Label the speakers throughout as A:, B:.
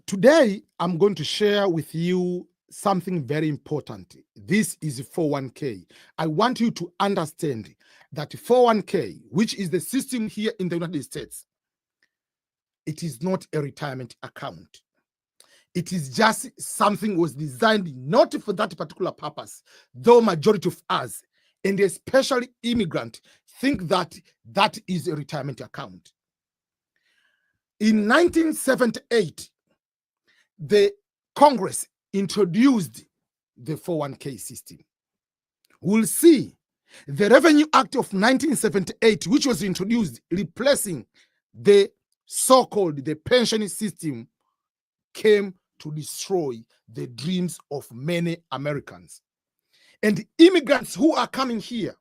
A: Today, I'm going to share with you something very important. This is 401k. I want you to understand that 401k, which is the system here in the United States, it is not a retirement account. It is just something was designed not for that particular purpose, though majority of us, and especially immigrants, think that that is a retirement account. In 1978, the Congress introduced the 401k system. We'll see the Revenue Act of 1978, which was introduced, replacing the so-called the pension system, came to destroy the dreams of many Americans. And immigrants who are coming here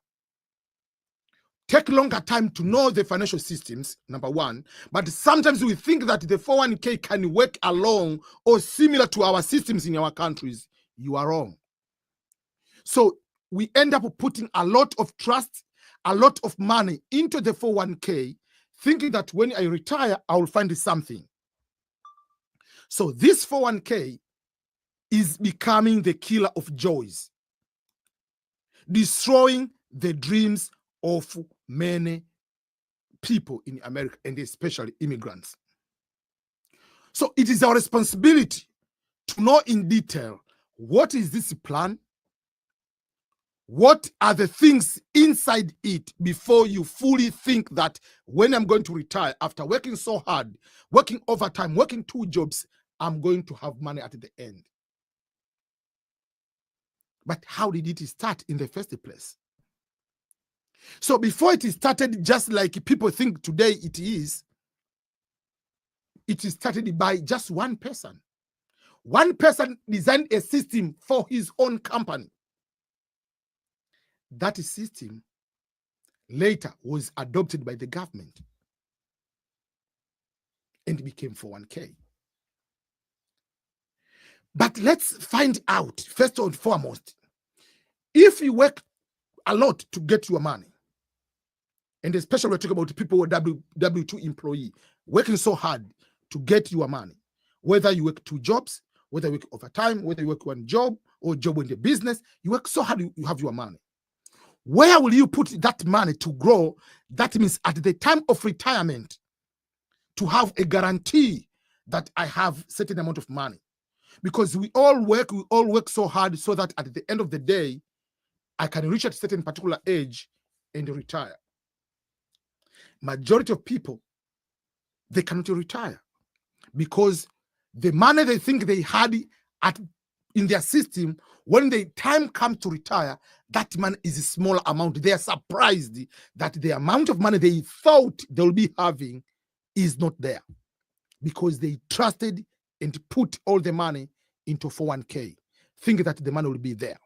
A: take longer time to know the financial systems, number one, but sometimes we think that the 401k can work along or similar to our systems in our countries. You are wrong. So we end up putting a lot of trust, a lot of money into the 401k, thinking that when I retire, I will find something. So this 401k is becoming the killer of joys, destroying the dreams of many people in America, and especially immigrants. So it is our responsibility to know in detail what is this plan, what are the things inside it, before you fully think that when I'm going to retire, after working so hard, working overtime, working 2 jobs, I'm going to have money at the end. But how did it start in the first place? So before it started, just like people think today it started by just one person. One person designed a system for his own company. That system later was adopted by the government and became 401k. But let's find out, first and foremost, if you work a lot to get your money, and especially we're talking about people who are W2 employee, working so hard to get your money, whether you work 2 jobs, whether you work overtime, whether you work 1 job or job in the business, you work so hard, you have your money. Where will you put that money to grow? That means at the time of retirement, to have a guarantee that I have certain amount of money. Because we all work so hard so that at the end of the day, I can reach a certain particular age and retire. Majority of people, they cannot retire because the money they think they had in their system, when the time comes to retire, that money is a small amount. They are surprised that the amount of money they thought they'll be having is not there, because they trusted and put all the money into 401k, thinking that the money will be there.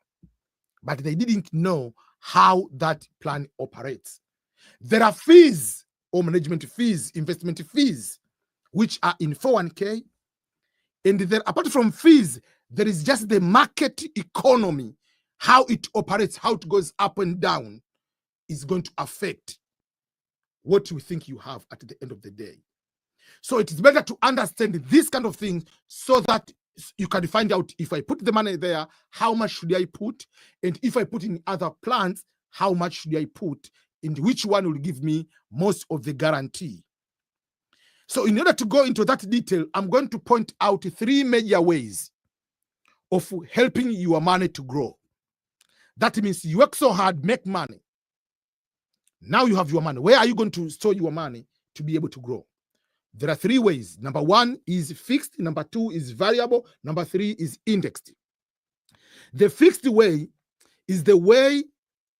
A: But they didn't know how that plan operates. There are fees or management fees, investment fees, which are in 401k. And then apart from fees, there is just the market economy, how it operates, how it goes up and down is going to affect what you think you have at the end of the day. So it is better to understand this kind of thing so that you can find out, if I put the money there, how much should I put? And if I put in other plans, how much should I put? And which one will give me most of the guarantee? So in order to go into that detail, I'm going to point out 3 major ways of helping your money to grow. That means you work so hard, make money. Now you have your money. Where are you going to store your money to be able to grow? There are 3 ways. Number 1 is fixed. Number 2 is variable. Number 3 is indexed. The fixed way is the way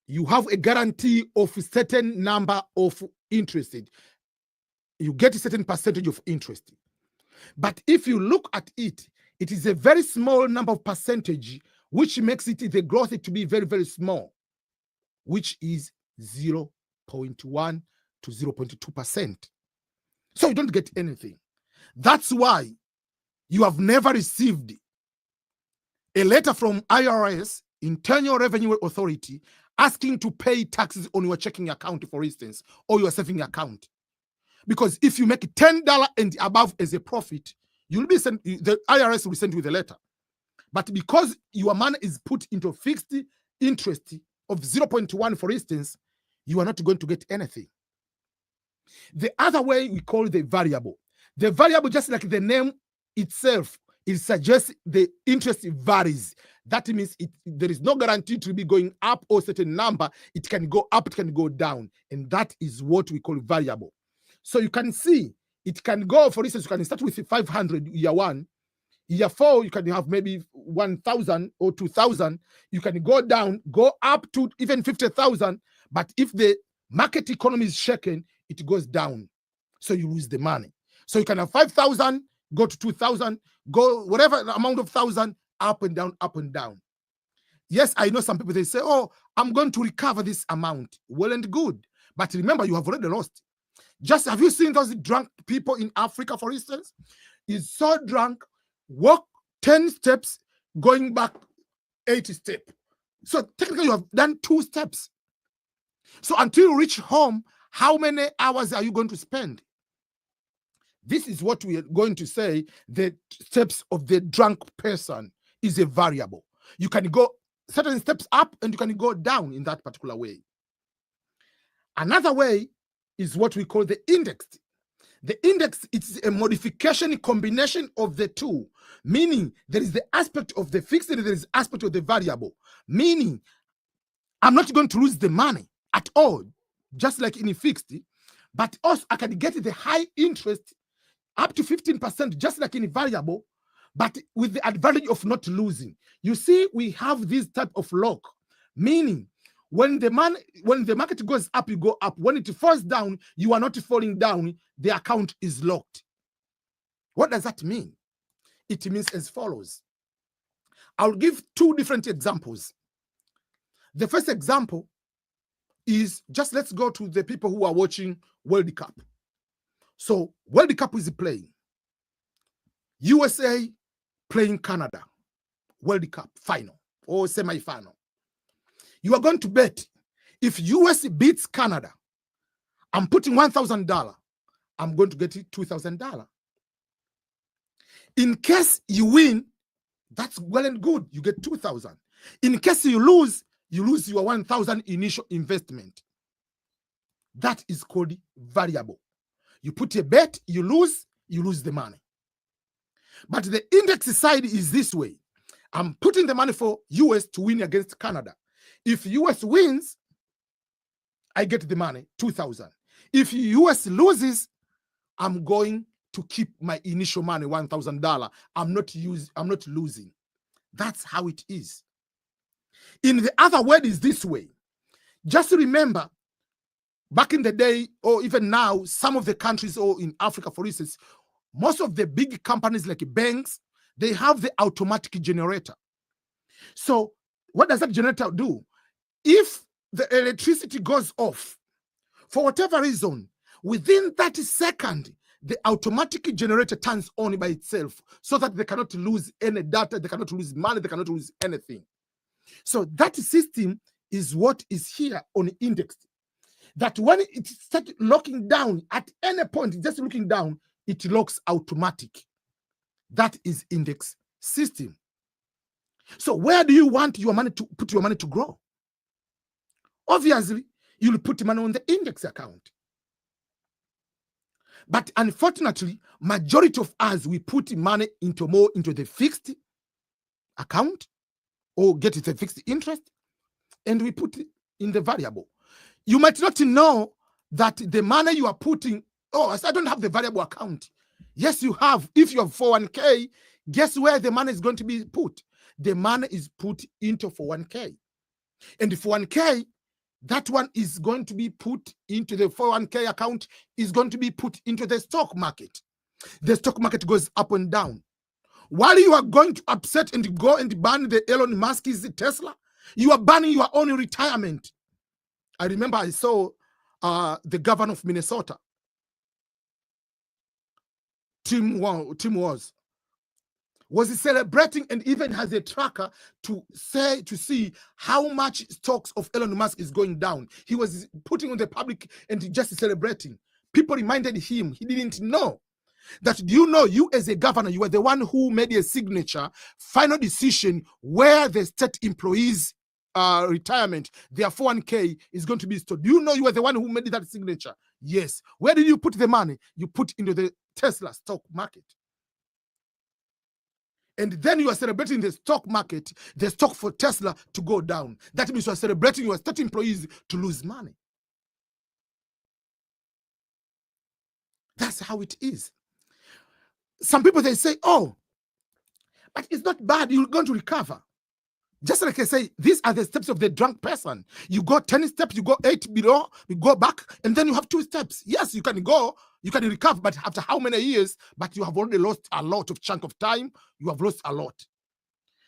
A: you have a guarantee of a certain number of interest. You get a certain percentage of interest. But if you look at it, it is a very small number of percentage, which makes it the growth to be very, very small, which is 0.1 to 0.2%. So you don't get anything. That's why you have never received a letter from IRS, Internal Revenue Authority, asking to pay taxes on your checking account, for instance, or your saving account. Because if you make $10 and above as a profit, you'll be sent, the IRS will send you the letter. But because your money is put into fixed interest of 0.1, for instance, you are not going to get anything. The other way we call the variable. The variable, just like the name itself, it suggests the interest varies. That means there is no guarantee to be going up or certain number. It can go up, it can go down. And that is what we call variable. So you can see it can go, for instance, you can start with 500 year one. Year 4, you can have maybe 1,000 or 2,000. You can go down, go up to even 50,000. But if the market economy is shaken, it goes down. So you lose the money. So you can have 5,000, go to 2,000, go whatever amount of thousand, up and down, up and down. Yes, I know some people, they say, oh, I'm going to recover this amount. Well and good. But remember, you have already lost. Just have you seen those drunk people in Africa, for instance? He's so drunk, walk 10 steps, going back 80 steps. So technically, you have done 2 steps. So until you reach home, how many hours are you going to spend? This is what we are going to say the steps of the drunk person is a variable. You can go certain steps up and you can go down in that particular way. Another way is what we call the index. The index is a modification combination of the two, meaning there is the aspect of the fixed and there is aspect of the variable, meaning I'm not going to lose the money at all, just like in a fixed, but also I can get the high interest up to 15%, just like in a variable, but with the advantage of not losing. You see, we have this type of lock, meaning when the market goes up, you go up. When it falls down, you are not falling down. The account is locked. What does that mean? It means as follows. I'll give 2 different examples. The first example is just let's go to the people who are watching World Cup. So World Cup is playing. USA playing Canada. World Cup final or semi-final. You are going to bet if US beats Canada, I'm putting $1,000. I'm going to get $2,000. In case you win, that's well and good. You get 2,000. In case you lose your 1,000 initial investment. That is called variable. You put a bet, you lose the money. But the index side is this way. I'm putting the money for US to win against Canada. If US wins, I get the money, 2,000. If US loses, I'm going to keep my initial money, $1,000. I'm not losing. That's how it is. In the other word is this way. Just remember, back in the day, or even now, some of the countries, or in Africa, for instance, most of the big companies like banks, they have the automatic generator. So what does that generator do? If the electricity goes off, for whatever reason, within 30 seconds, the automatic generator turns on by itself so that they cannot lose any data, they cannot lose money, they cannot lose anything. So that system is what is here on the index. That when it starts locking down at any point, just looking down, it locks automatic. That is index system. So where do you want your money to put your money to grow? Obviously, you'll put money on the index account. But unfortunately, majority of us, we put money into the fixed account or get the fixed interest, and we put it in the variable. You might not know that the money you are putting, oh, I don't have the variable account. Yes, you have. If you have 401k, guess where the money is going to be put? The money is put into 401k. And the 401k, that one is going to be put into the 401k account, is going to be put into the stock market. The stock market goes up and down. While you are going to upset and go and ban the Elon Musk's Tesla, you are banning your own retirement. I remember I saw the governor of Minnesota, Tim was celebrating and even has a tracker to see how much stocks of Elon Musk is going down. He was putting on the public and just celebrating. People reminded him he didn't know That do you know, you as a governor, you are the one who made a signature, final decision where the state employees retirement, their 401k is going to be stored. Do you know you are the one who made that signature? Yes. Where did you put the money? You put into the Tesla stock market. And then you are celebrating the stock market, the stock for Tesla to go down. That means you are celebrating your state employees to lose money. That's how it is. Some people, they say, oh, but it's not bad, you're going to recover. Just like I say, these are the steps of the drunk person. You go 10 steps, you go 8 below, you go back, and then you have 2 steps. Yes, you can go, you can recover, but after how many years? But you have already lost a lot of chunk of time. You have lost a lot.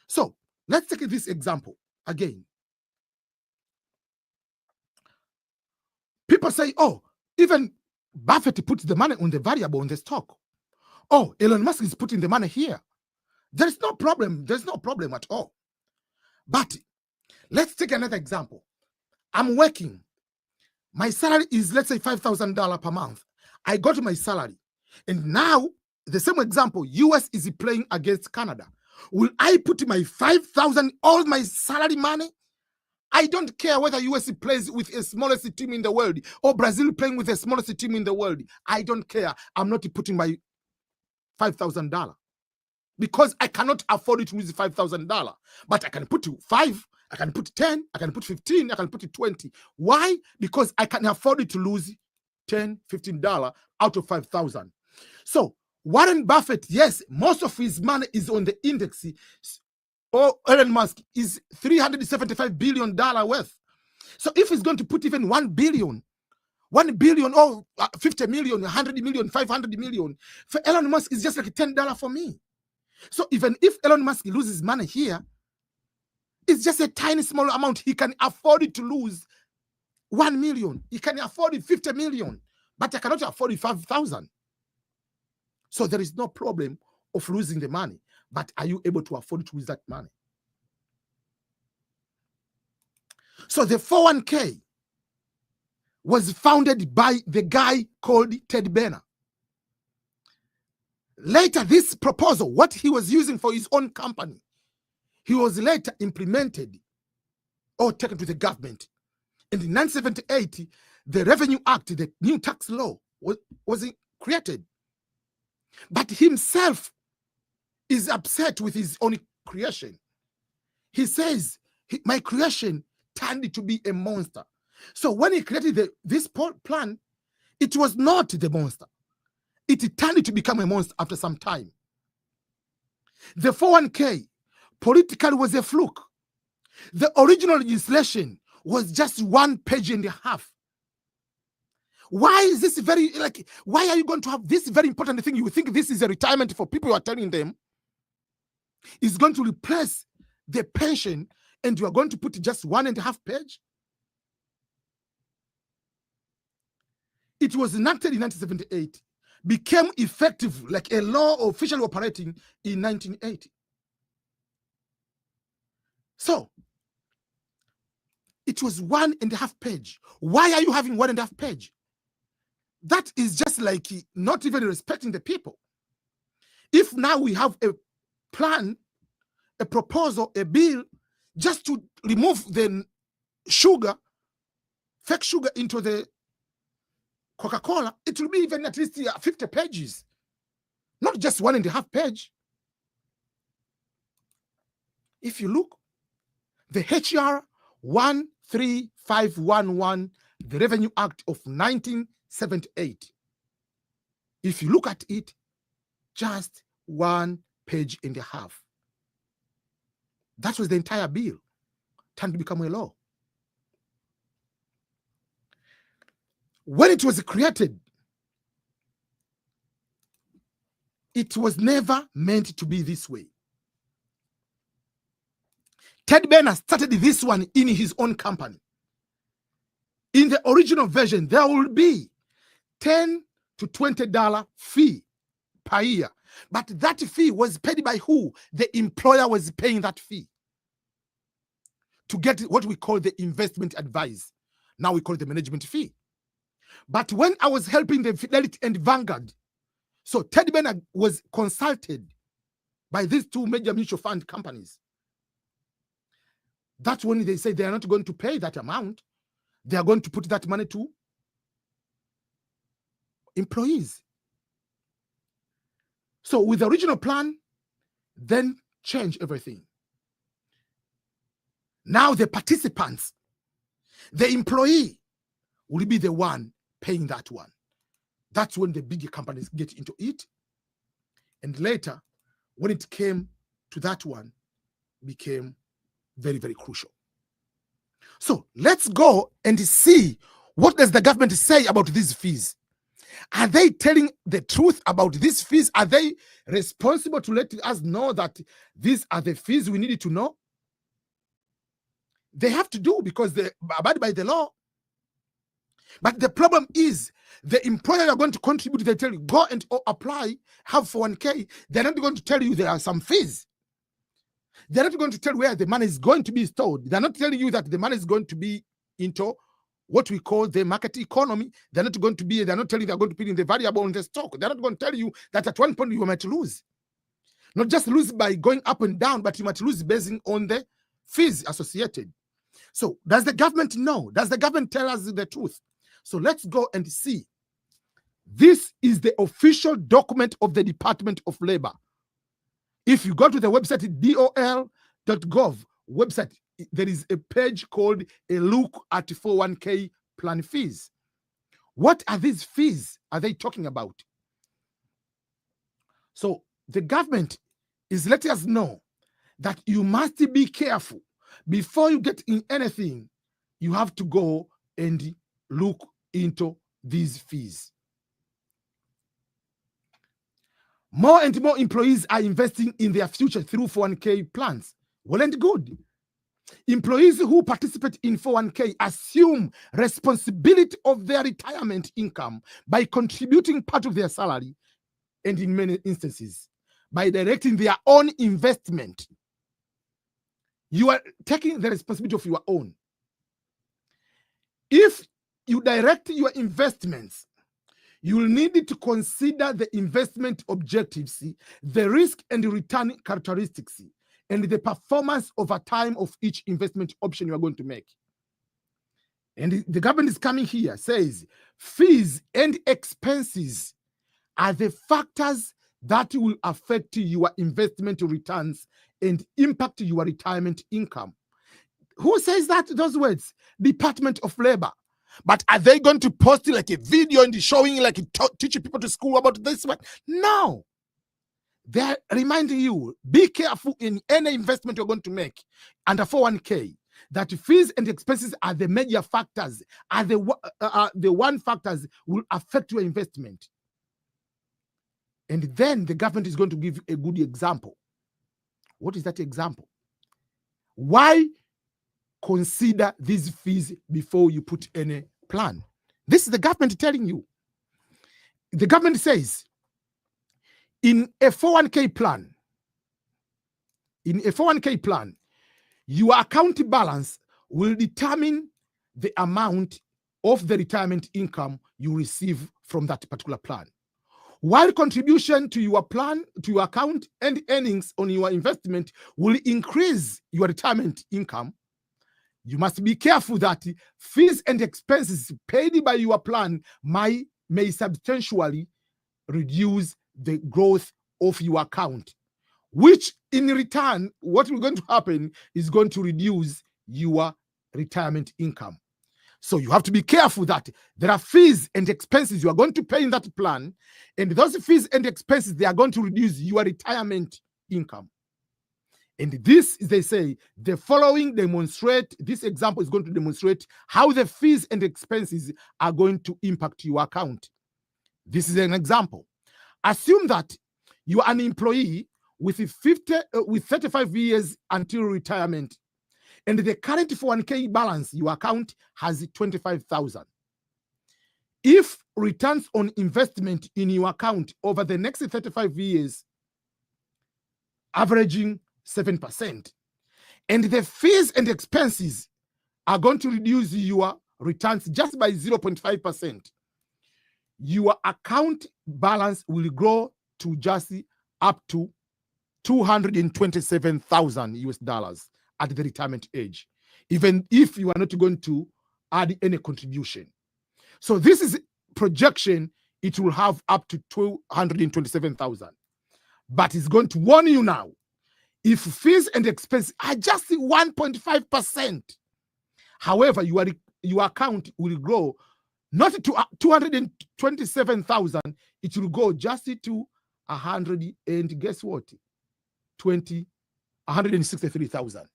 A: So let's take this example again. People say, oh, even Buffett puts the money on the variable, on the stock. Oh, Elon Musk is putting the money here. There is no problem. There's no problem at all. But let's take another example. I'm working. My salary is, let's say, $5,000 per month. I got my salary. And now, the same example, US is playing against Canada. Will I put my 5,000, all my salary money? I don't care whether US plays with the smallest team in the world or Brazil playing with the smallest team in the world. I don't care. I'm not putting my $5,000 because I cannot afford it to lose $5,000. But I can put 5, I can put 10, I can put 15, I can put 20. Why? Because I can afford it to lose $10, $15 out of 5,000. So Warren Buffett, yes, most of his money is on the index. Or Elon Musk is $375 billion worth. So if he's going to put even 1 billion or 50 million, 100 million, 500 million, for Elon Musk is just like $10 for me. So even if Elon Musk loses money here, it's just a tiny small amount. He can afford it to lose 1 million. He can afford it 50 million, but I cannot afford it 5,000. So there is no problem of losing the money, but are you able to afford to lose that money? So the 401k was founded by the guy called Ted Benner. Later, this proposal, what he was using for his own company, he was later implemented or taken to the government. And in 1978, the Revenue Act, the new tax law, was created. But himself is upset with his own creation. He says, my creation turned to be a monster. So when he created this plan, it was not the monster. It turned to become a monster after some time. The 401k politically was a fluke. The original legislation was just 1.5 pages. Why is this why are you going to have this very important thing? You think this is a retirement for people, you are telling them is going to replace the pension, and you are going to put just 1.5 pages? It was enacted in 1978, became effective like a law officially operating in 1980. So it was 1.5 pages. Why are you having 1.5 pages? That is just like not even respecting the people. If now we have a plan, a proposal, a bill, just to remove the sugar, fake sugar into the Coca-Cola, it will be even at least 50 pages, not just 1.5 pages. If you look, the HR 13511, the Revenue Act of 1978, if you look at it, just 1.5 pages. That was the entire bill, turned to become a law. When it was created, it was never meant to be this way. Ted Benner started this one in his own company. In the original version, there will be $10 to $20 fee per year. But that fee was paid by who? The employer was paying that fee to get what we call the investment advice. Now we call it the management fee. But when I was helping the Fidelity and Vanguard So Teddy Bernard was consulted by these two major mutual fund companies. That's when they say they are not going to pay that amount. They are going to put that money to employees. So with the original plan, then change everything. Now the participants, the employee, will be the one paying that one. That's when the bigger companies get into it. And later, when it came to that one, became very, very crucial. So let's go and see, what does the government say about these fees? Are they telling the truth about these fees? Are they responsible to let us know that these are the fees we needed to know? They have to do, because they abide by the law. But the problem is, the employer are going to contribute. They tell you, go and apply, have 401k. They're not going to tell you there are some fees. They're not going to tell where the money is going to be stored. They're not telling you that the money is going to be into what we call the market economy. They're not telling you they're going to put in the variable in the stock. They're not going to tell you that at one point you might lose. Not just lose by going up and down, but you might lose based on the fees associated. So does the government know? Does the government tell us the truth? So let's go and see. This is the official document of the Department of Labor. If you go to the website, dol.gov website, there is a page called A Look at 401k Plan Fees. What are these fees are they talking about? So the government is letting us know that you must be careful. Before you get in anything, you have to go and look into these fees. More and more employees are investing in their future through 401k plans. Well and good. Employees who participate in 401k assume responsibility of their retirement income by contributing part of their salary, and in many instances, by directing their own investment. You are taking the responsibility of your own. If you direct your investments, you will need to consider the investment objectives, the risk and return characteristics, and the performance over time of each investment option you are going to make. And the government is coming here, says fees and expenses are the factors that will affect your investment returns and impact your retirement income. Who says that? Those words? Department of Labor. But are they going to post like a video and showing, like teaching people to school about this one? No. They're reminding you, be careful in any investment you're going to make under 401k, that fees and expenses are the major factors, are the one factors will affect your investment. And then the government is going to give a good example. What is that example? Why consider these fees before you put any plan? This is the government telling you. The government says, in a 401k plan, your account balance will determine the amount of the retirement income you receive from that particular plan. While contribution to your plan, to your account, and earnings on your investment will increase your retirement income, you must be careful that fees and expenses paid by your plan may substantially reduce the growth of your account, which in return, what is going to happen is going to reduce your retirement income. So you have to be careful that there are fees and expenses you are going to pay in that plan, and those fees and expenses, they are going to reduce your retirement income. And this, they say, the following demonstrate, this example is going to demonstrate how the fees and expenses are going to impact your account. This is an example. Assume that you are an employee with 35 years until retirement, and the current 401k balance, your account has 25,000. If returns on investment in your account over the next 35 years, averaging 7%, and the fees and expenses are going to reduce your returns just by 0.5%, your account balance will grow to just up to $227,000 at the retirement age, even if you are not going to add any contribution. So this is projection. It will have up to 227,000, but it's going to warn you now. If fees and expenses are just 1.5%, however, your account will grow not to 227,000, it will go just to 100, and guess what? 163,000.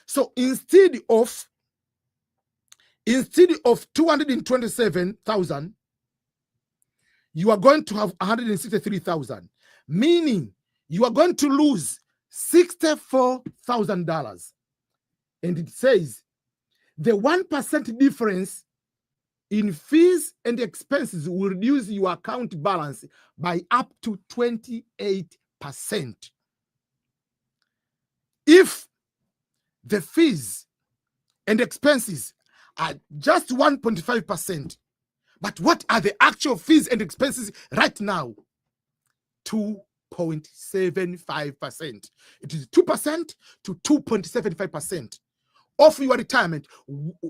A: So instead of 227,000, you are going to have 163,000, meaning you are going to lose $64,000. And it says the 1% difference in fees and expenses will reduce your account balance by up to 28%. If the fees and expenses are just 1.5%, but what are the actual fees and expenses right now? 2.75%. It is 2% to 2.75% of your retirement,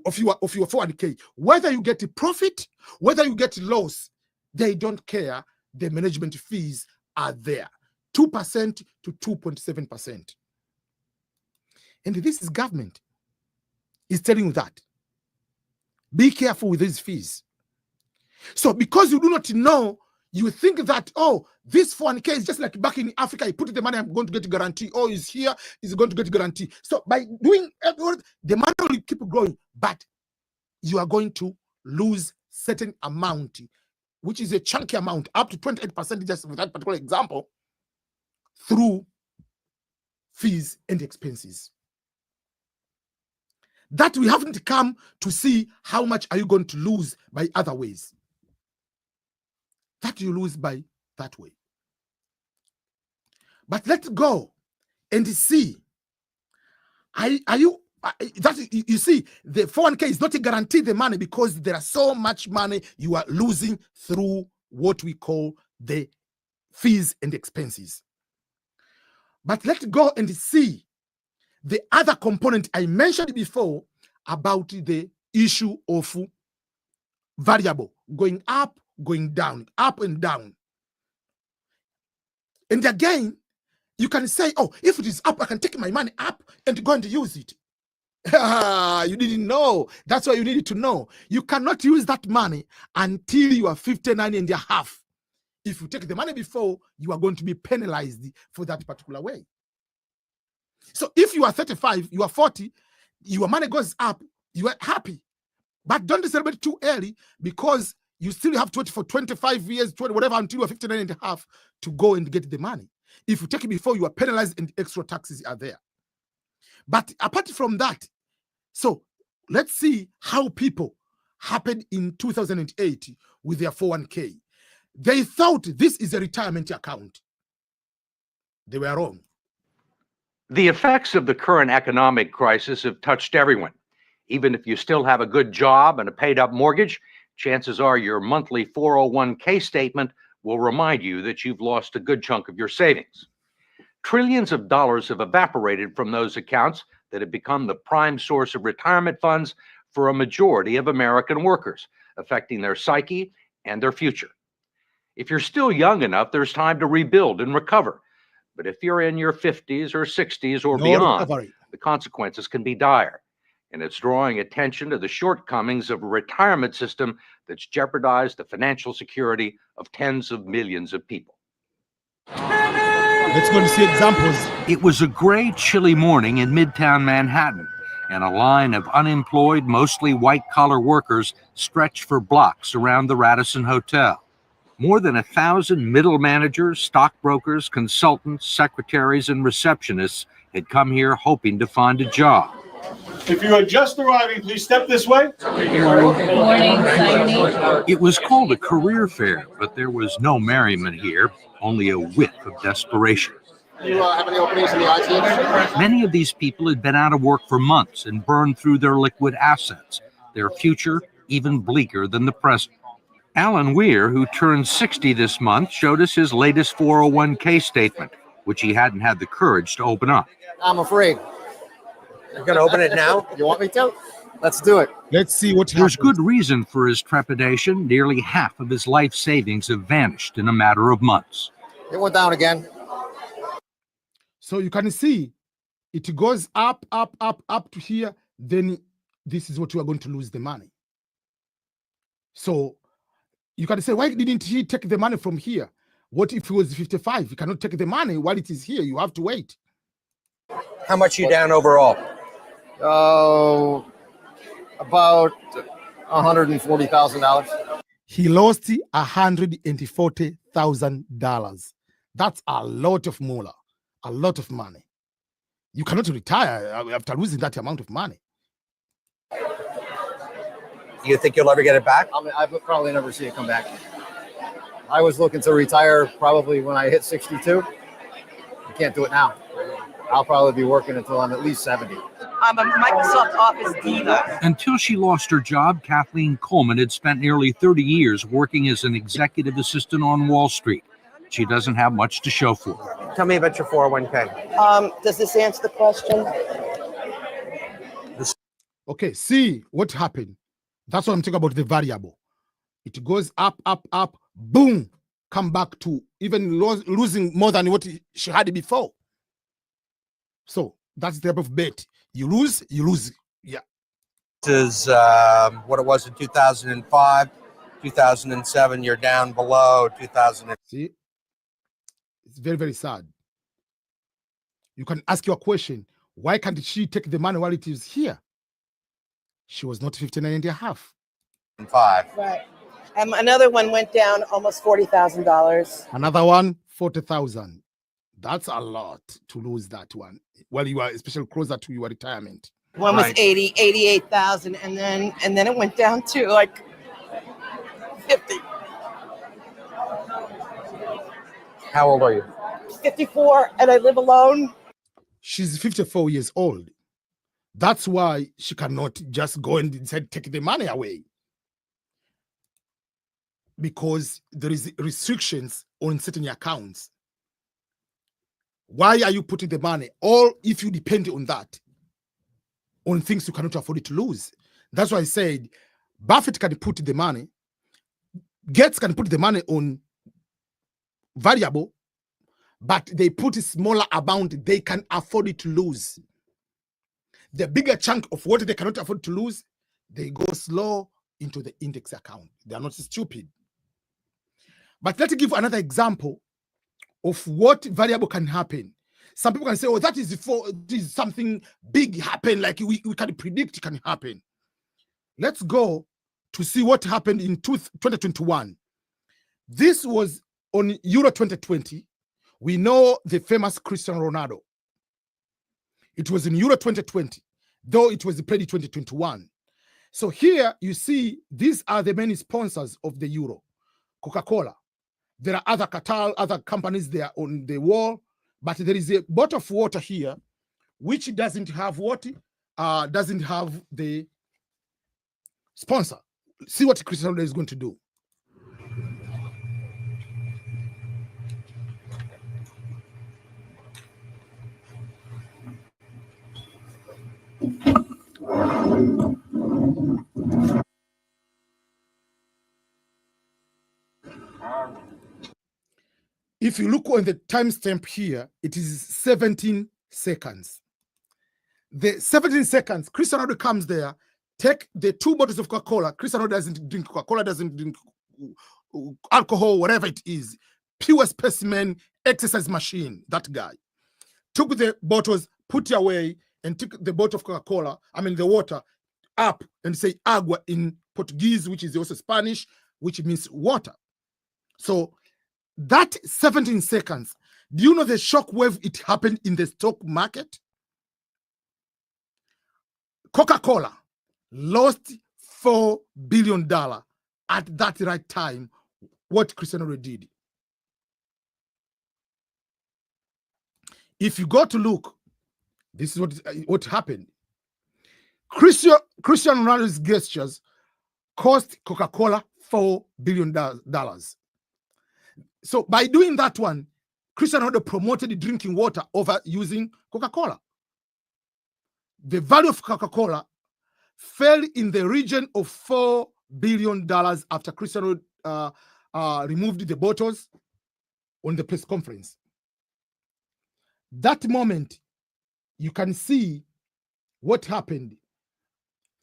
A: of your 401k. Whether you get a profit, whether you get loss, they don't care. The management fees are there. 2% to 2.7%. And this is government is telling you that. Be careful with these fees. So because you do not know, you think that, oh, this 401k is just like back in Africa, you put the money, I'm going to get a guarantee. Oh, is here, is going to get a guarantee. So by doing the money will keep growing, but you are going to lose certain amount, which is a chunky amount, up to 28%, just for that particular example, through fees and expenses. That we haven't come to see how much are you going to lose by other ways. That you lose by that way. But let's go and see. You see, the 401k is not a guarantee the money, because there are so much money you are losing through what we call the fees and expenses. But let's go and see the other component I mentioned before about the issue of variable going up, going down, up and down. And again, you can say, oh, if it is up, I can take my money up and go and use it. You didn't know. That's why you needed to know. You cannot use that money until you are 59 and a half. If you take the money before, you are going to be penalized for that particular way. So if you are 35, you are 40, your money goes up, you are happy. But don't celebrate too early, because you still have 25 years, 20, whatever, until you are 59 and a half to go and get the money. If you take it before, you are penalized and extra taxes are there. But apart from that, so let's see how people happened in 2008 with their 401k. They thought this is a retirement account. They were wrong.
B: The effects of the current economic crisis have touched everyone. Even if you still have a good job and a paid-up mortgage, chances are your monthly 401k statement will remind you that you've lost a good chunk of your savings. Trillions of dollars have evaporated from those accounts that have become the prime source of retirement funds for a majority of American workers, affecting their psyche and their future. If you're still young enough, there's time to rebuild and recover. But if you're in your 50s or 60s or beyond, the consequences can be dire. And it's drawing attention to the shortcomings of a retirement system that's jeopardized the financial security of tens of millions of people.
A: Let's go and see examples.
B: It was a gray, chilly morning in Midtown Manhattan, and a line of unemployed, mostly white-collar workers stretched for blocks around the Radisson Hotel. More than 1,000 middle managers, stockbrokers, consultants, secretaries, and receptionists had come here hoping to find a job.
C: If you are just arriving, please step this way.
D: Good morning.
B: It was called a career fair, but there was no merriment here, only a whiff of desperation.
C: Do you have any openings in the IT industry?
B: Many of these people had been out of work for months and burned through their liquid assets, their future even bleaker than the present. Alan Weir, who turned 60 this month, showed us his latest 401k statement, which he hadn't had the courage to open up.
C: I'm afraid.
E: You're going to open it now?
C: You want me to? Let's do it.
A: Let's see what
B: There's
A: happens.
B: good reason for his trepidation. Nearly half of his life savings have vanished in a matter of months.
C: It went down again.
A: So you can see it goes up, up, up, up to here. Then this is what you are going to lose the money. So you can say, why didn't he take the money from here? What if it was 55? You cannot take the money while it is here. You have to wait.
E: How much you down overall?
C: Oh, about $140,000.
A: He lost $140,000. That's a lot of moolah, a lot of money. You cannot retire after losing that amount of money.
E: Do you think you'll ever get it back?
C: I mean, I would probably never see it come back. I was looking to retire probably when I hit 62. I can't do it now. I'll probably be working until I'm at least 70.
F: I'm a Microsoft Office diva.
B: Until she lost her job, Kathleen Coleman had spent nearly 30 years working as an executive assistant on Wall Street. She doesn't have much to show for it.
E: Tell me about your 401k.
F: Does this answer the question?
A: Okay, see what happened. That's what I'm talking about, the variable. It goes up, up, up, boom, come back to even losing more than what she had before. So that's the type of bet. You lose, yeah.
E: This is what it was in 2005, 2007. You're down below 2000.
A: See, it's very, very sad. You can ask your question, why can't she take the money while it is here? She was not 59 and a half.
E: 5.
F: Right. Another one went down almost $40,000.
A: Another one, 40,000. That's a lot to lose that one. Well, you are especially closer to your retirement.
F: One was
E: Right.
F: 88,000, and then it went down to like 50.
E: How old are you?
F: 54, and I live alone.
A: She's 54 years old. That's why she cannot just go and decide take the money away. Because there is restrictions on certain accounts. Why are you putting the money? Or if you depend on that, on things you cannot afford to lose. That's why I said Buffett can put the money, Gates can put the money on variable, but they put a smaller amount they can afford it to lose. The bigger chunk of what they cannot afford to lose, they go slow into the index account. They are not stupid. But let's give another example of what variable can happen. Some people can say, oh, that is something big happen, like we can predict it can happen. Let's go to see what happened in 2021. This was on Euro 2020. We know the famous Cristiano Ronaldo. It was in Euro 2020, though it was played in 2021. So here you see, these are the main sponsors of the Euro. Coca-Cola. There are other Qatar, other companies there on the wall, but there is a bottle of water here, which doesn't have doesn't have the sponsor. See what Cristiano Ronaldo is going to do. If you look on the timestamp here, it is 17 seconds. The 17 seconds, Cristiano Ronaldo comes there, take the 2 bottles of Coca-Cola. Cristiano doesn't drink Coca-Cola, doesn't drink alcohol, whatever it is. Pure specimen, exercise machine, that guy. Took the bottles, put it away, and took the bottle of Coca-Cola, the water, up and say agua in Portuguese, which is also Spanish, which means water. So that 17 seconds, do you know the shock wave it happened in the stock market? Coca-Cola lost $4 billion at that right time, what Cristiano Ronaldo did. If you go to look, this is what happened. Cristiano Ronaldo's gestures cost Coca-Cola $4 billion. So by doing that one, Cristiano Ronaldo promoted drinking water over using Coca-Cola. The value of Coca-Cola fell in the region of $4 billion after Cristiano removed the bottles on the press conference. That moment, you can see what happened.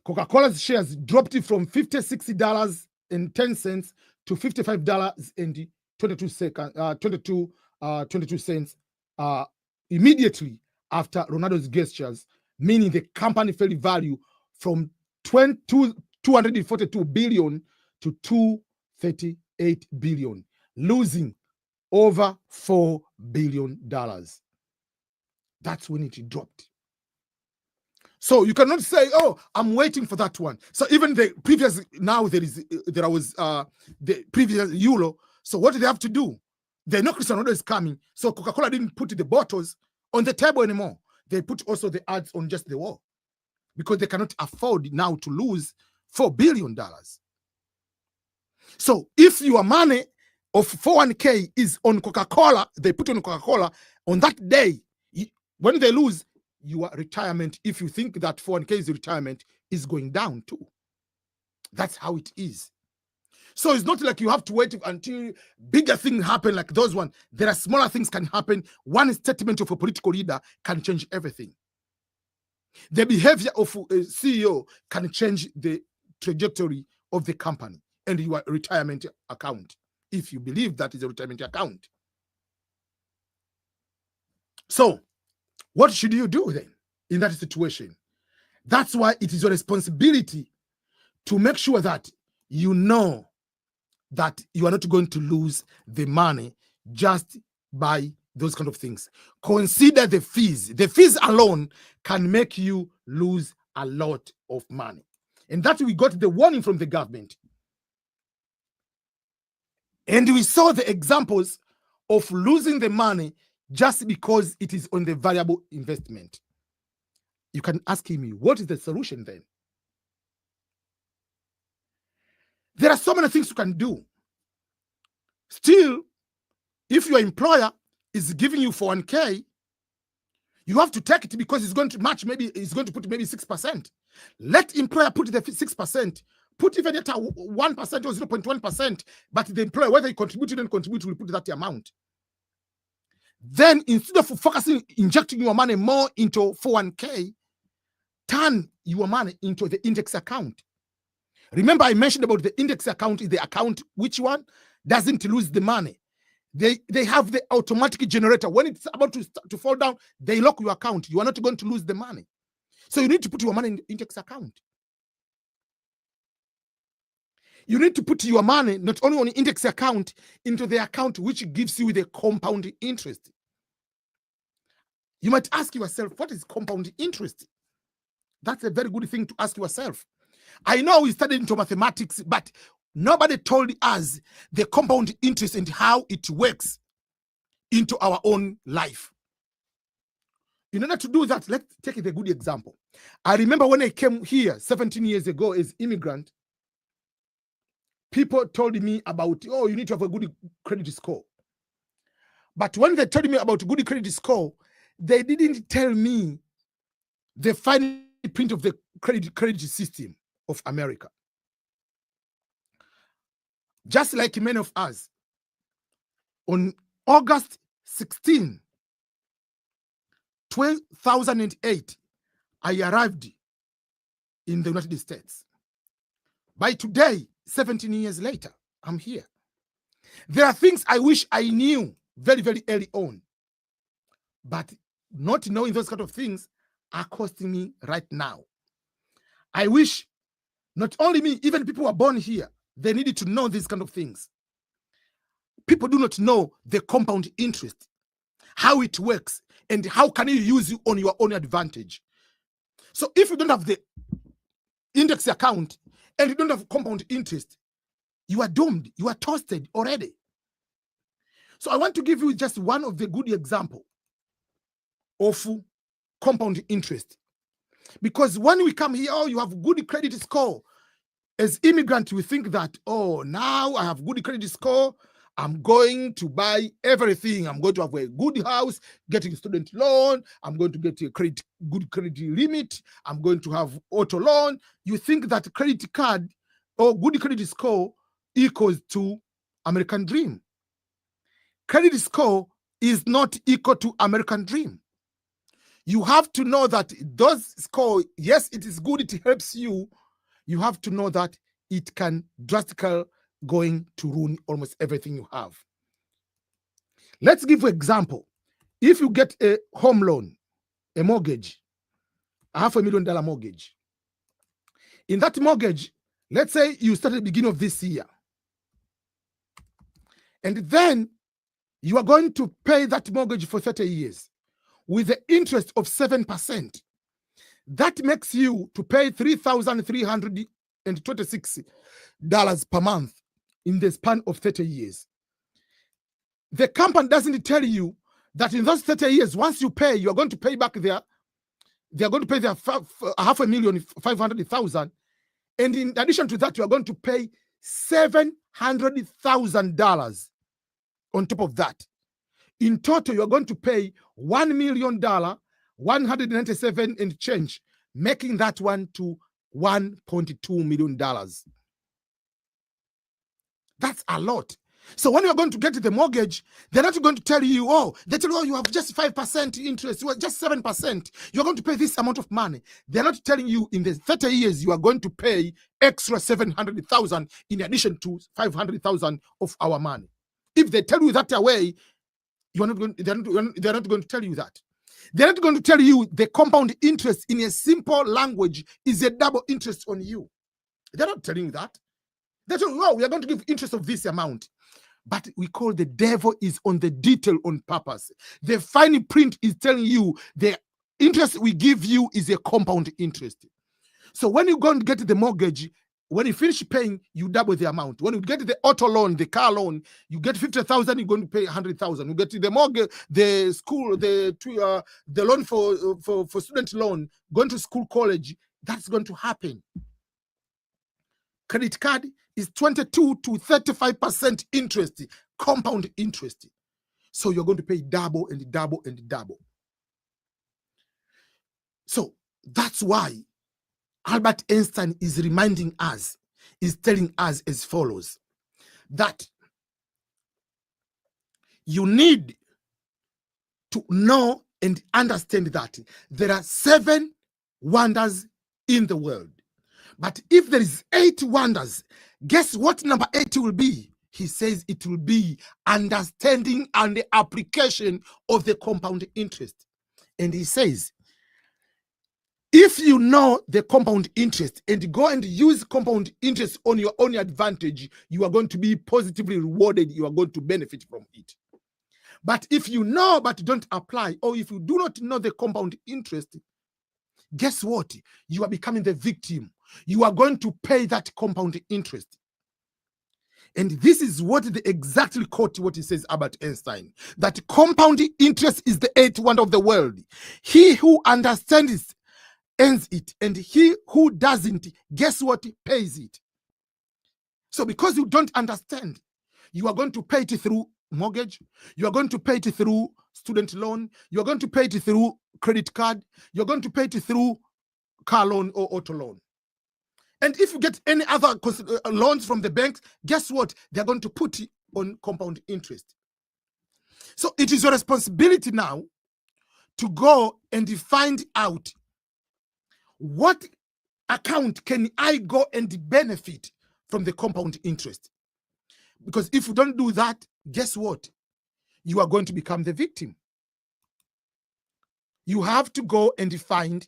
A: Coca-Cola's shares dropped from $56.10 to $55.22 immediately after Ronaldo's gestures, meaning the company fell in value from 242 billion to 238 billion, losing over $4 billion. That's when it dropped. So you cannot say, "Oh, I'm waiting for that one." So even the previous, now there was the previous Euro. So what do they have to do? They know Cristiano Ronaldo is coming, so Coca-Cola didn't put the bottles on the table anymore. They put also the ads on just the wall because they cannot afford now to lose $4 billion. So if your money of 401k is on Coca-Cola, they put on Coca-Cola on that day. When they lose, your retirement, if you think that 401k is retirement, is going down too. That's how it is. So it's not like you have to wait until bigger things happen like those ones. There are smaller things can happen. One statement of a political leader can change everything. The behavior of a CEO can change the trajectory of the company and your retirement account, if you believe that is a retirement account. So what should you do then in that situation? That's why it is your responsibility to make sure that you know that you are not going to lose the money just by those kind of things. Consider the fees. The fees alone can make you lose a lot of money. And that we got the warning from the government. And we saw the examples of losing the money just because it is on the variable investment. You can ask me, what is the solution then? There are so many things you can do. Still, if your employer is giving you 401k, you have to take it because it's going to match, maybe it's going to put maybe 6%. Let employer put the 6%, put even at 1% or 0.1%, but the employer, whether he contributed or contribute, will put that amount. Then instead of focusing, injecting your money more into 401k, turn your money into the index account. Remember, I mentioned about the index account is the account which one doesn't lose the money. They have the automatic generator. When it's about to fall down, they lock your account. You are not going to lose the money. So you need to put your money in the index account. You need to put your money not only on the index account, into the account which gives you the compound interest. You might ask yourself, what is compound interest? That's a very good thing to ask yourself. I know we studied into mathematics, but nobody told us the compound interest and how it works into our own life. In order to do that, let's take a good example. I remember when I came here 17 years ago as immigrant, people told me about, oh, you need to have a good credit score. But when they told me about good credit score, they didn't tell me the fine print of the credit system of America. Just like many of us, on August 16, 2008, I arrived in the United States. By today, 17 years later, I'm here. There are things I wish I knew very, very early on, but not knowing those kind of things are costing me right now. I wish not only me, even people who are born here, they needed to know these kind of things. People do not know the compound interest, how it works, and how can you use it on your own advantage. So if you don't have the index account and you don't have compound interest, you are doomed. You are toasted already. So I want to give you just one of the good example of compound interest. Because when we come here, oh, you have good credit score, As immigrants, we think that, oh, now I have good credit score, I'm going to buy everything. I'm going to have a good house, getting a student loan. I'm going to get a good credit limit. I'm going to have auto loan. You think that credit card or good credit score equals to American dream. Credit score is not equal to American dream. You have to know that those score, yes, it is good, it helps you. You have to know that it can drastically going to ruin almost everything you have. Let's give an example. If you get a home loan, a mortgage, $500,000 mortgage. In that mortgage, let's say you start at the beginning of this year. And then you are going to pay that mortgage for 30 years with the interest of 7%. That makes you to pay $3,326 per month in the span of 30 years. The company doesn't tell you that in those 30 years, once you pay, you are going to pay back they're going to pay their $500,000. And in addition to that, you are going to pay $700,000 on top of that. In total, you are going to pay $1 million, 197 and change, making that one to $1.2 million. That's a lot. So when you're going to get the mortgage, they're not going to tell you, oh, they tell you, oh, you have just 5% interest, well, just 7%. You're going to pay this amount of money. They're not telling you in the 30 years you are going to pay extra 700,000 in addition to 500,000 of our money. If they tell you that away, they're not going to tell you that. They're not going to tell you the compound interest in a simple language is a double interest on you. They're not telling you that. They're telling you, oh, we are going to give interest of this amount. But we call the devil is on the detail on purpose. The fine print is telling you the interest we give you is a compound interest. So when you go and get the mortgage, when you finish paying, you double the amount. When you get the auto loan, the car loan, you get 50,000, you're going to pay 100,000. You get the mortgage, the school, the loan for student loan, going to school, college, that's going to happen. Credit card is 22 to 35% interest, compound interest. So you're going to pay double and double and double. So that's why Albert Einstein is reminding us, is telling us as follows, that you need to know and understand that there are 7 wonders in the world. But if there is 8 wonders, guess what number 8 will be? He says it will be understanding and the application of the compound interest. And he says, if you know the compound interest and go and use compound interest on your own advantage, you are going to be positively rewarded. You are going to benefit from it. But if you know but don't apply, or if you do not know the compound interest, guess what? You are becoming the victim. You are going to pay that compound interest. And this is what they exactly quote what he says about Einstein, that compound interest is the 8th wonder of the world. He who understands earns it, and he who doesn't, guess what, pays it. So because you don't understand, you are going to pay it through mortgage, you are going to pay it through student loan, you are going to pay it through credit card, you're going to pay it through car loan or auto loan. And if you get any other loans from the banks, guess what? They're going to put it on compound interest. So it is your responsibility now to go and find out what account can I go and benefit from the compound interest. Because if you don't do that, guess what? You are going to become the victim. You have to go and find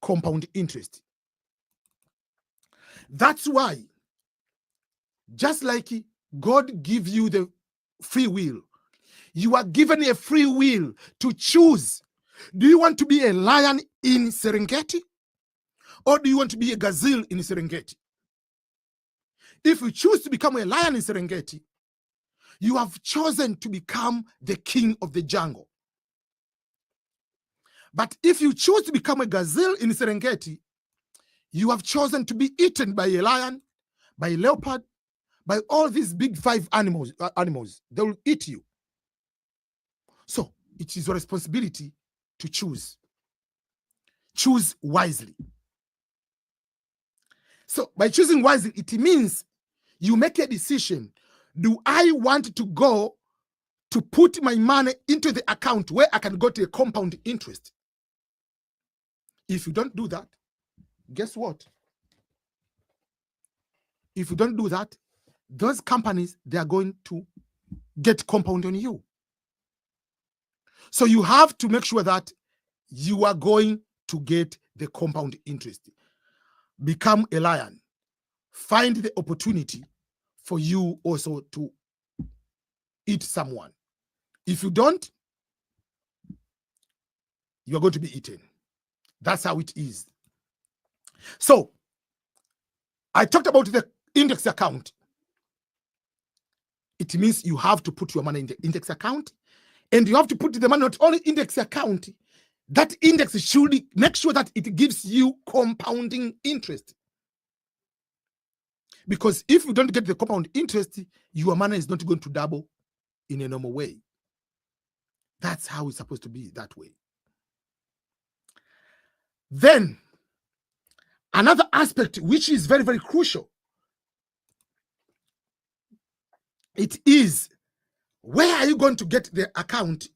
A: compound interest. That's why, just like God gives you the free will, you are given a free will to choose. Do you want to be a lion in Serengeti? Or do you want to be a gazelle in Serengeti? If you choose to become a lion in Serengeti, you have chosen to become the king of the jungle. But if you choose to become a gazelle in Serengeti, you have chosen to be eaten by a lion by leopard, by all these big five animals, they will eat you. So it is your responsibility to choose. Choose wisely. So by choosing wisely, it means you make a decision. Do I want to go to put my money into the account where I can go to a compound interest? If you don't do that, guess what? If you don't do that, those companies, they are going to get compound on you. So you have to make sure that you are going to get the compound interest. Become a lion. Find the opportunity for you also to eat someone. If you don't, you are going to be eaten. That's how it is. So I talked about the index account. It means you have to put your money in the index account, and you have to put the money not only index account. That index should make sure that it gives you compounding interest. Because if you don't get the compound interest, your money is not going to double in a normal way. That's how it's supposed to be, that way. Then, another aspect which is very, very crucial, it is, where are you going to get the account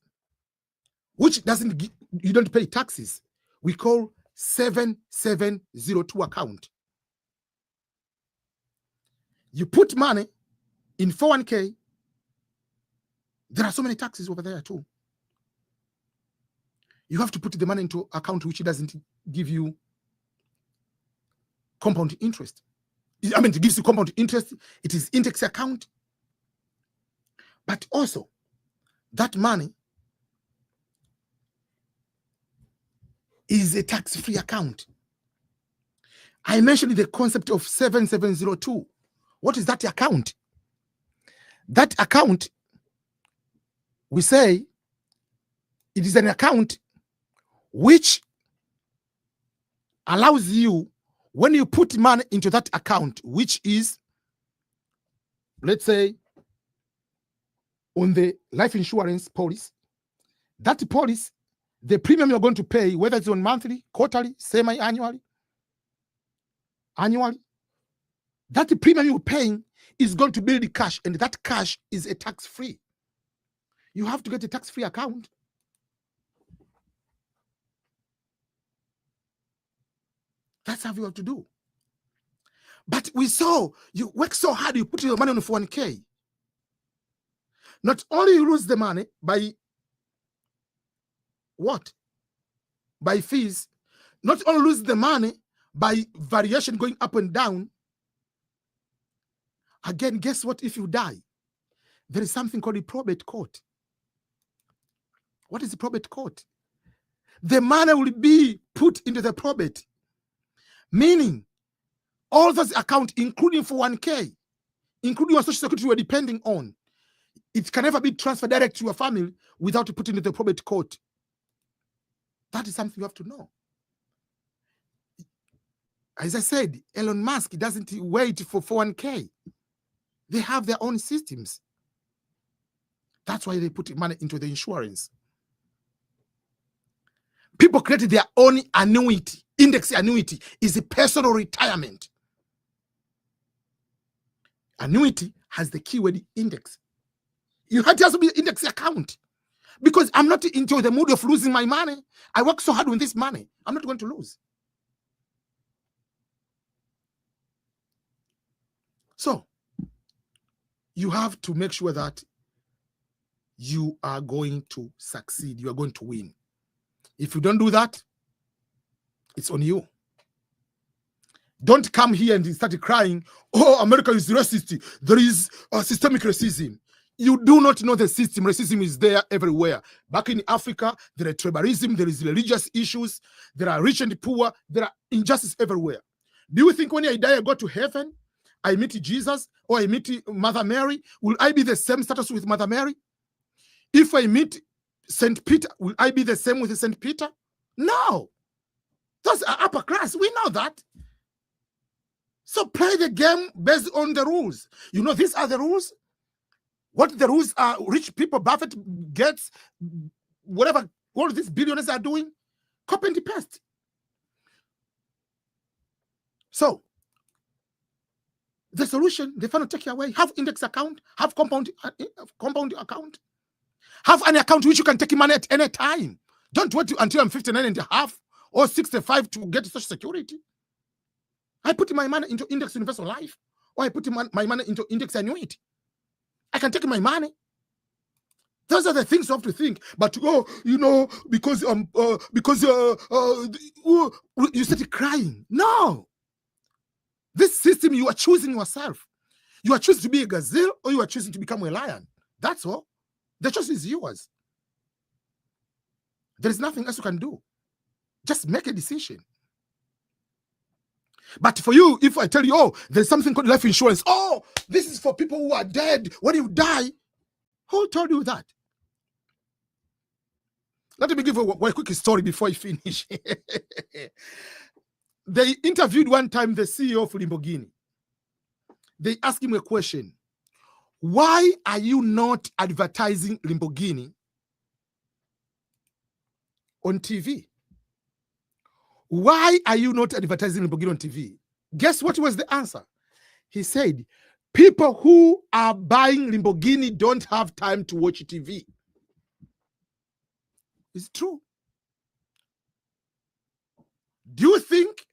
A: which doesn't, you don't pay taxes? We call 7702 account. You put money in 401k, there are so many taxes over there too. You have to put the money into account which doesn't give you compound interest. I mean, it gives you compound interest. It is index account. But also, that money is a tax-free account. I mentioned the concept of 7702. What is that account? That account, we say, it is an account which allows you, when you put money into that account, which is, let's say, on the life insurance policy, that policy, the premium you're going to pay, whether it's on monthly, quarterly, semi-annually, annually, that premium you're paying is going to build cash, and that cash is a tax-free. You have to get a tax-free account. That's how you have to do. But we saw you work so hard, you put your money on 401k. Not only you lose the money by what? By fees. Not only lose the money by variation going up and down. Again, guess what? If you die, there is something called a probate court. What is the probate court? The money will be put into the probate, meaning all those accounts, including 401k, including your social security you are depending on, it can never be transferred direct to your family without putting into the probate court. That is something you have to know. As I said, Elon Musk doesn't wait for 401k. They have their own systems. That's why they put money into the insurance. People created their own annuity. Index annuity is a personal retirement. Annuity has the keyword index. You have to also be an index account, because I'm not into the mood of losing my money. I work so hard with this money. I'm not going to lose. So you have to make sure that you are going to succeed. You are going to win. If you don't do that, it's on you. Don't come here and start crying, oh, America is racist. There is systemic racism. You do not know the system. Racism is there everywhere. Back in Africa, there is tribalism, there is religious issues, there are rich and poor, there are injustice everywhere. Do you think when I die, I go to heaven, I meet Jesus, or I meet Mother Mary, will I be the same status with Mother Mary? If I meet St. Peter, will I be the same with St. Peter? No. Those are upper class. We know that. So play the game based on the rules. You know, these are the rules. What the rules are, rich people, Buffett, Gates, whatever, all these billionaires are doing, copy and paste. So the solution, they want to take you away. Have index account, have compound account, have an account which you can take money at any time. Don't wait until I'm 59 and a half or 65 to get Social Security. I put my money into index universal life, or I put my money into index annuity. I can take my money. Those are the things you have to think. But you know, because you started crying. No. This system, you are choosing yourself. You are choosing to be a gazelle, or you are choosing to become a lion. That's all. The choice is yours. There is nothing else you can do. Just make a decision. But for you, if I tell you, oh, there's something called life insurance. Oh, this is for people who are dead. When you die, who told you that? Let me give a quick story before I finish. They interviewed one time the CEO of Lamborghini. They asked him a question. Why are you not advertising Lamborghini on TV? Why are you not advertising Lamborghini on TV? Guess what was the answer? He said, people who are buying Lamborghini don't have time to watch TV. It's true. Do you think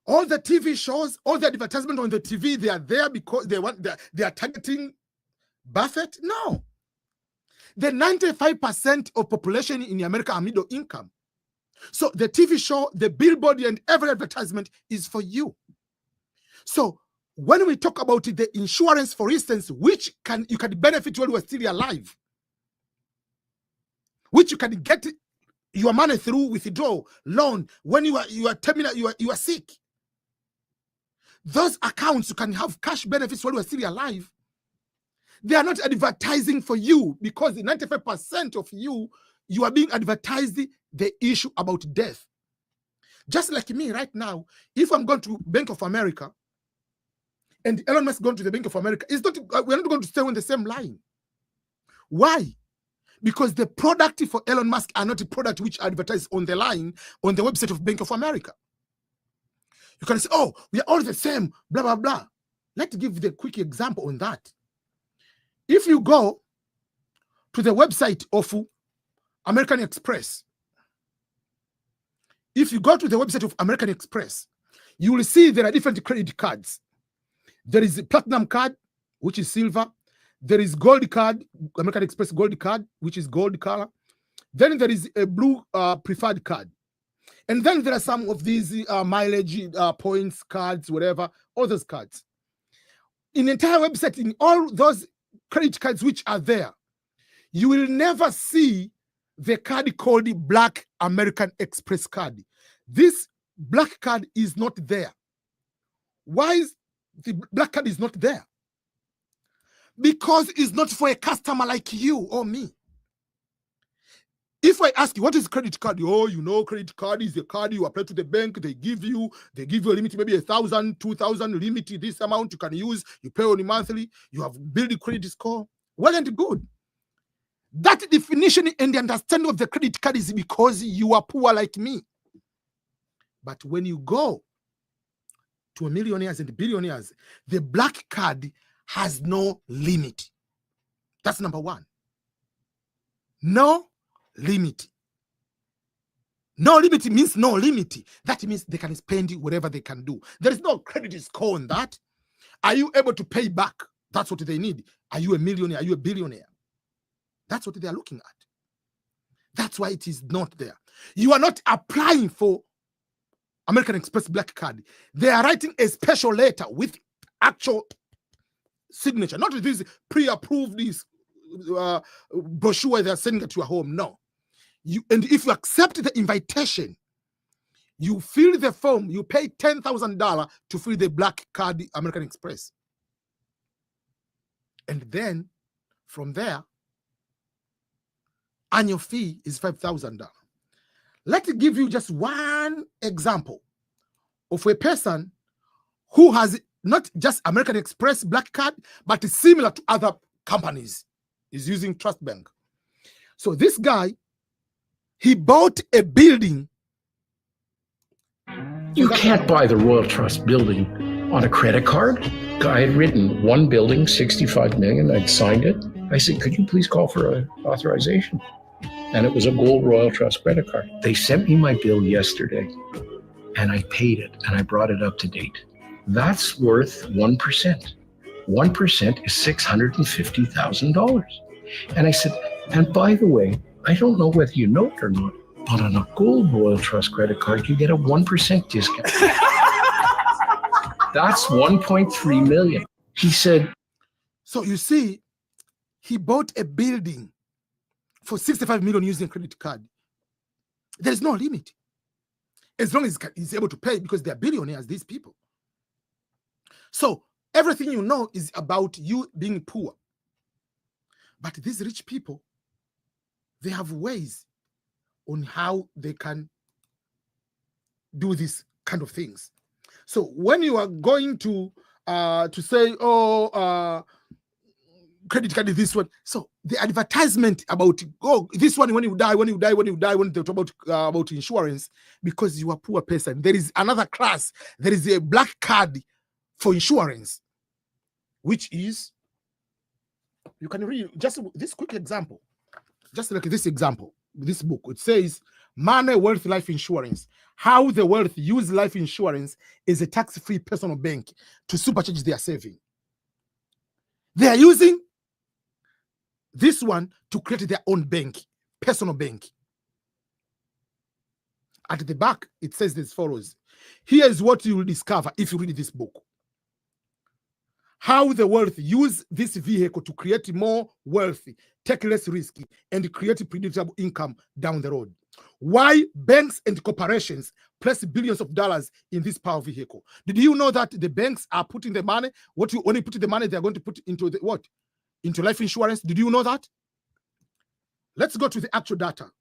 A: all the TV shows, all the advertisement on the TV, they are there because they are targeting Buffett? No. The 95% of population in America are middle income. So the TV show, the billboard, and every advertisement is for you. So when we talk about the insurance, for instance, which you can benefit while you are still alive, which you can get your money through withdrawal, loan, when you are terminal, you are sick. Those accounts, you can have cash benefits while you are still alive. They are not advertising for you, because the 95% of you are being advertised the issue about death. Just like me right now, if I'm going to Bank of America and Elon Musk going to the Bank of America, we're not going to stay on the same line. Why? Because the product for Elon Musk are not a product which are advertised on the line on the website of Bank of America. You can say, oh, we are all the same, blah, blah, blah. Let's give the quick example on that. If you go to the website of American Express, if you go to the website of American Express, you will see there are different credit cards. There is a platinum card, which is silver. There is gold card, American Express gold card, which is gold color. Then there is a blue preferred card. And then there are some of these mileage points cards, whatever, all those cards. In the entire website, in all those credit cards which are there, you will never see the card called the Black American Express card. This black card is not there. Why is the black card is not there? Because it's not for a customer like you or me. If I ask you, what is credit card? Oh, you know, credit card is a card you apply to the bank. They give you a limit, maybe 1,000, 2,000 limit, this amount you can use. You pay only monthly. You have built a credit score. Well and good. That definition and the understanding of the credit card is because you are poor like me. But when you go to millionaires and billionaires, the black card has no limit. That's number one. No limit. No limit means no limit. That means they can spend whatever they can do. There is no credit score on that. Are you able to pay back? That's what they need. Are you a millionaire? Are you a billionaire? That's what they are looking at. That's why it is not there. You are not applying for American Express black card. They are writing a special letter with actual signature, not this pre-approved brochure they are sending it to your home. No. And if you accept the invitation, you fill the form, you pay $10,000 to fill the black card American Express. And then from there, annual fee is $5,000. Let me give you just one example of a person who has not just American Express Black Card, but is similar to other companies, is using Trust Bank. So this guy, he bought a building.
G: You can't buy the Royal Trust building on a credit card. I had written one building, 65 million. I'd signed it. I said, could you please call for an authorization? And it was a gold Royal Trust credit card. They sent me my bill yesterday and I paid it and I brought it up to date. That's worth 1%. 1% is $650,000. And I said, and by the way, I don't know whether you know it or not, but on a gold Royal Trust credit card, you get a 1% discount. That's 1.3 million. He said.
A: So you see, he bought a building for 65 million using credit card. There's no limit. As long as he's able to pay, because they're billionaires, these people. So everything you know is about you being poor. But these rich people, they have ways on how they can do these kind of things. So when you are going to say, credit card is this one. So the advertisement about, oh, this one, when you die, when they talk about insurance, because you are a poor person. There is another class. There is a black card for insurance, which is, you can read just this quick example. Just like this example, this book, it says, Money, Wealth, Life Insurance. How the wealth use life insurance as a tax-free personal bank to supercharge their saving. They are using this one to create their own bank, personal bank. At the back, it says as follows. Here is what you will discover if you read this book. How the wealth use this vehicle to create more wealthy, take less risk, and create predictable income down the road. Why banks and corporations place billions of dollars in this power vehicle. Did you know that the banks are putting the money, when you put the money, they're going to put into the what? Into life insurance. Did you know that? Let's go to the actual data.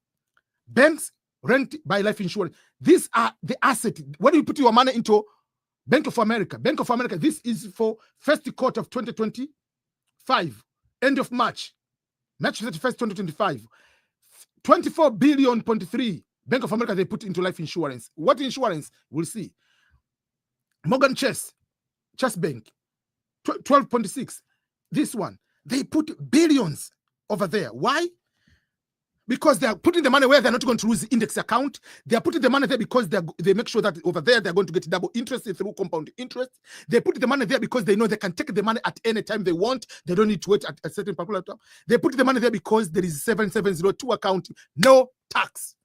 A: Banks rent by life insurance. These are the assets. When you put your money into Bank of America, this is for first quarter of 2025, end of March 31st, 2025. 24.3 billion Bank of America they put into life insurance. What insurance? We'll see. Morgan Chase Bank, 12.6. This one, they put billions over there. Why? Because they are putting the money where they're not going to lose the index account. They are putting the money there because they make sure that over there they're going to get double interest through compound interest. They put the money there because they know they can take the money at any time they want. They don't need to wait at a certain particular time. They put the money there because there is 7702 account, no tax.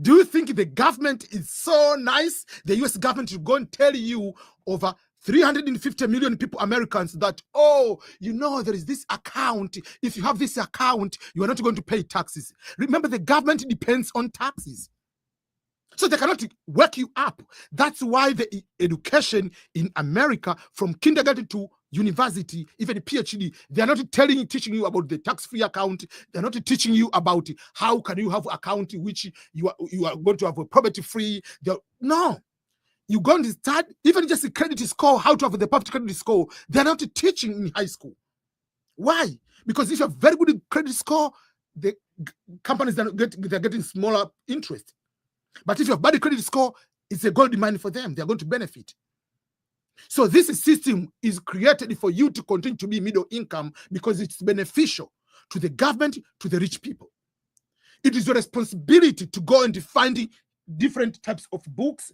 A: Do you think the government is so nice? The US government will go and tell you over 350 million people, Americans, that, oh, you know, there is this account. If you have this account, you are not going to pay taxes. Remember, the government depends on taxes. So they cannot work you up. That's why the education in America, from kindergarten to university, even PhD, they are not teaching you about the tax-free account. They're not teaching you about how can you have an account which you are going to have a property-free. No. You're going to start, even just a credit score, how to have the perfect credit score. They're not teaching in high school. Why? Because if you have very good credit score, the companies they're getting smaller interest. But if you have bad credit score, it's a gold mine for them. They're going to benefit. So this system is created for you to continue to be middle income because it's beneficial to the government, to the rich people. It is your responsibility to go and find different types of books,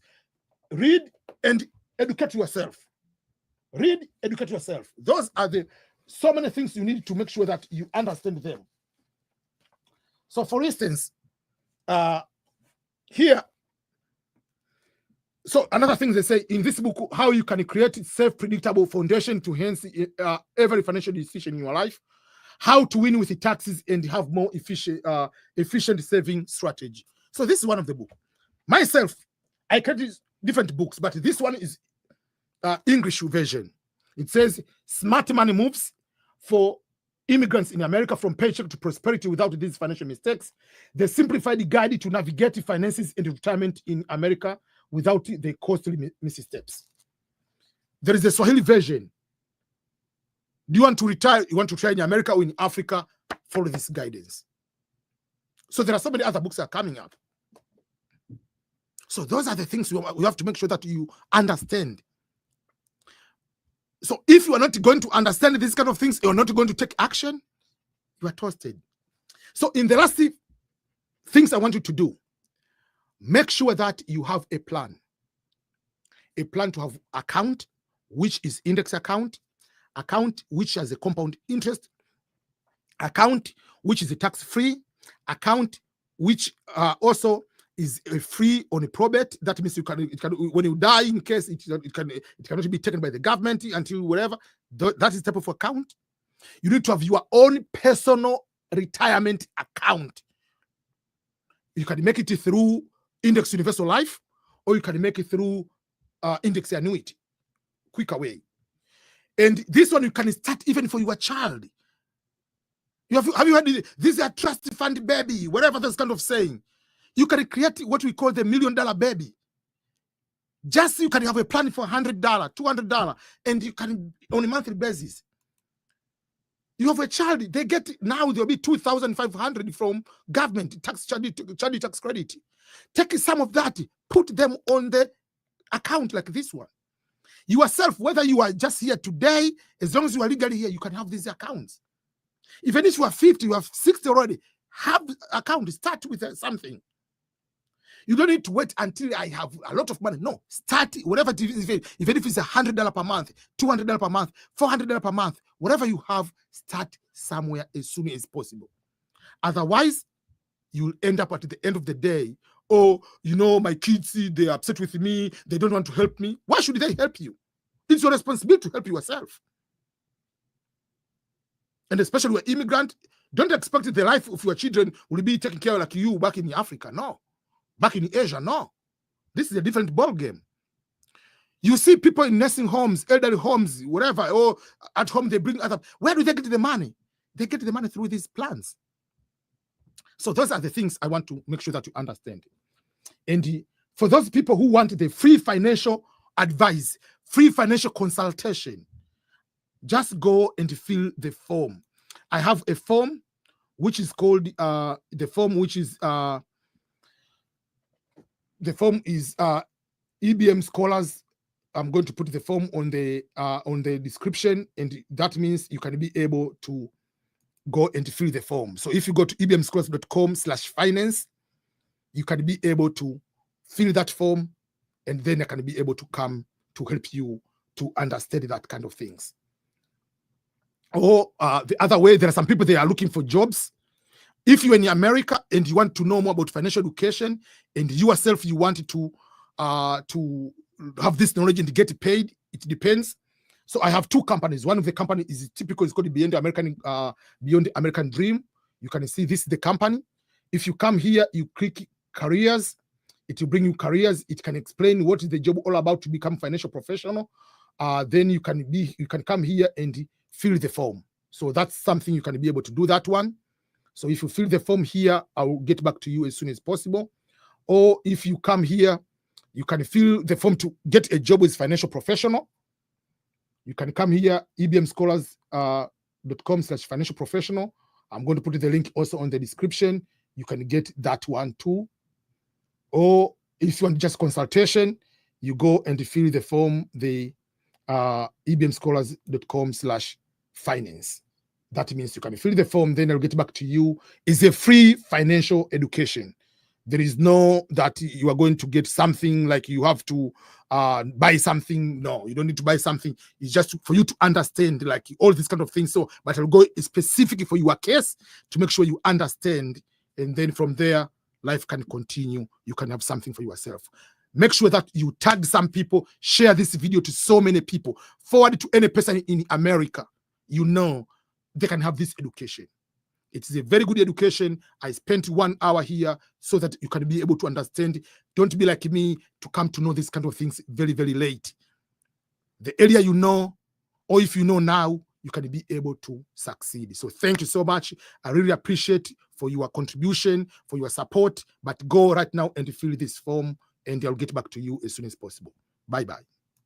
A: read and educate yourself. Read, educate yourself. Those are so many things you need to make sure that you understand them. So for instance, here, so another thing they say in this book, how you can create a self-predictable foundation to enhance every financial decision in your life, how to win with the taxes and have more efficient saving strategy. So this is one of the books. Myself, I created different books, but this one is English version. It says Smart Money Moves for Immigrants in America from Paycheck to Prosperity Without These Financial Mistakes. The simplified guide to navigate finances and retirement in America without the costly missteps. There is a Swahili version. Do you want to retire? You want to retire in America or in Africa? Follow this guidance. So there are so many other books that are coming up. So those are the things we have to make sure that you understand. So if you are not going to understand these kind of things, you're not going to take action, you are toasted. So in the last things I want you to do, make sure that you have a plan. A plan to have account, which is index account which has a compound interest, account which is a tax-free, account which also is free on a probate. That means it can when you die, in case it cannot be taken by the government until whatever. That is the type of account. You need to have your own personal retirement account. You can make it through Index Universal Life, or you can make it through Index Annuity, quicker way. And this one you can start even for your child. Have you heard this is a trust fund baby, whatever that's kind of saying. You can create what we call the $1 million baby. Just you can have a plan for $100, $200, and you can on a monthly basis. You have a child, they get now there'll be $2,500 from government tax child tax credit. Take some of that, put them on the account like this one. Yourself, whether you are just here today, as long as you are legally here, you can have these accounts. Even if you are 50, you have 60 already, have account. Start with something. You don't need to wait until I have a lot of money. No, start whatever it is, even if it's $100 per month, $200 per month, $400 per month, whatever you have, start somewhere as soon as possible. Otherwise, you'll end up at the end of the day, oh, you know, my kids, they're upset with me, they don't want to help me. Why should they help you? It's your responsibility to help yourself. And especially when you're immigrant, don't expect the life of your children will be taken care of like you back in Africa. No. Back in Asia, no. This is a different ball game. You see people in nursing homes, elderly homes, whatever, or at home they bring other. Where do they get the money? They get the money through these plans. So those are the things I want to make sure that you understand. And for those people who want the free financial advice, free financial consultation, just go and fill the form. I have a form which is called the form is EBM Scholars. I'm going to put the form on the description, and that means you can be able to go and fill the form. So if you go to ebmscholars.com/finance, you can be able to fill that form, and then I can be able to come to help you to understand that kind of things. Or the other way, there are some people, they are looking for jobs. If you're in America and you want to know more about financial education, and yourself you want to have this knowledge and get paid, it depends. So I have two companies. One of the company is typical, it's called Beyond the American Dream. You can see this is the company. If you come here, you click careers, it will bring you careers. It can explain what is the job all about to become financial professional. Then you can come here and fill the form. So that's something you can be able to do that one. So if you fill the form here, I will get back to you as soon as possible. Or if you come here, you can fill the form to get a job with financial professional. You can come here, ebmscholars.com/financial professional. I'm going to put the link also on the description. You can get that one too. Or if you want just consultation, you go and fill the form, the ebmscholars.com/finance. That means you can fill the form, then I'll get back to you. It's a free financial education. There is no that you are going to get something like you have to buy something. No, you don't need to buy something. It's just for you to understand like all these kind of things. So, but I'll go specifically for your case to make sure you understand. And then from there, life can continue. You can have something for yourself. Make sure that you tag some people, share this video to so many people, forward it to any person in America. You know, they can have this education. It is a very good education. I spent 1 hour here so that you can be able to understand. Don't be like me to come to know these kind of things very, very late. The earlier you know, or if you know now, you can be able to succeed. So thank you so much. I really appreciate for your contribution, for your support. But go right now and fill this form, and I'll get back to you as soon as possible. Bye-bye.